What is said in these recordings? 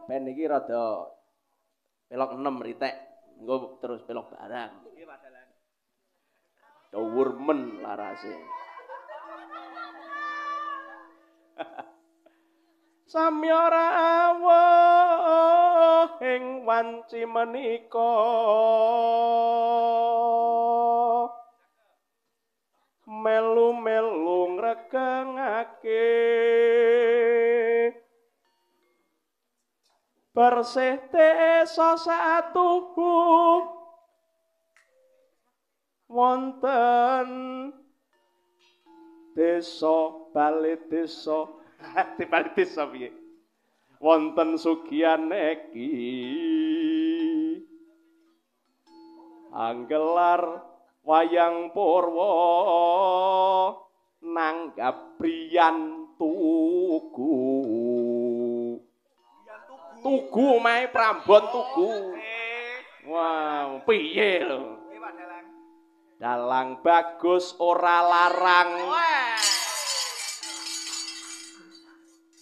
ben iki rada pelok 6 ritek. Engko terus pelok barang. Nggih, Pak Dalang. Dhuwur men larase. Samyara awuh ing wanci menika melu-melu ngregengake bersih desa satuhu wonten desa bali desa dibalik desa piye wonten sugihan iki anggelar wayang purwa nanggap briyan tugu omahe Prambon tugu wow piye lho Nggih, Pak Dalang. dalang bagus ora larang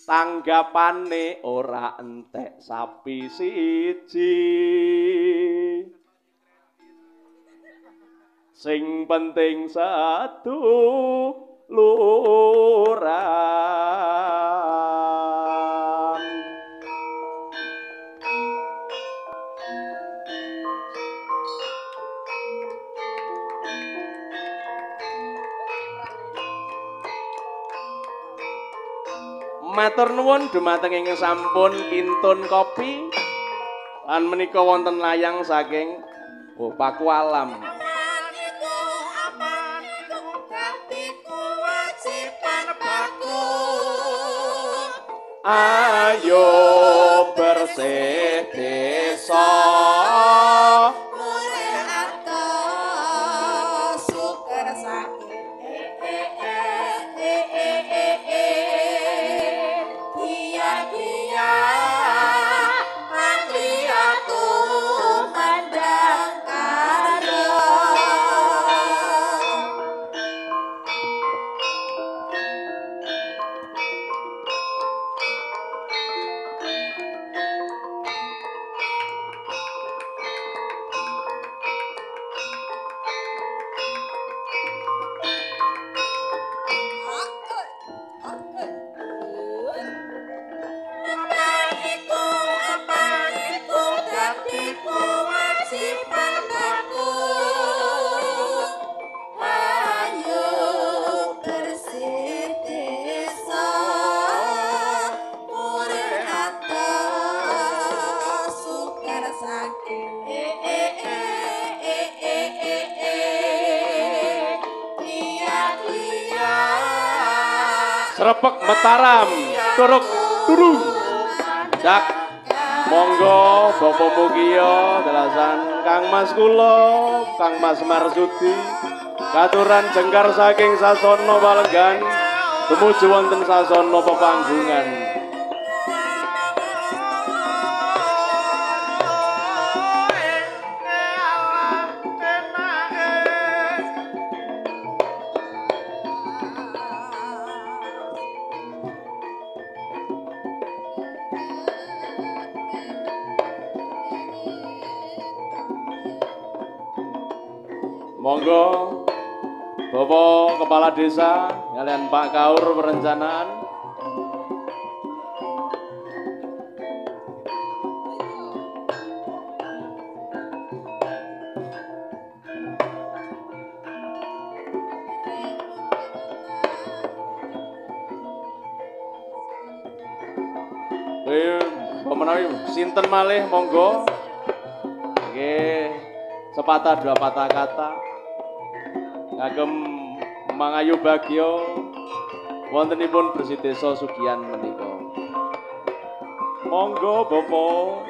tanggapane ora entek sapi siji sing penting satu lurang matur nuwun dumateng ing sampun kintun kopi lan menika wonten layang saking Pakualam. Ayo bersih desa Srepek Mataram Turuk Turu Dak monggo Bapak Mugia dalasan Kang Mas kula Kang Mas Marsudi katuran jengkar saking sasana Walenggan tumuju wonten sasana pepanggungan monggo Bapak Kepala Desa kalian Pak Kaur perencanaan pemenawi sinten malih monggo nggih sepatah dua patah kata kagem mangayu bagyo wontenipun bersih desa sugihan menika monggo Bapak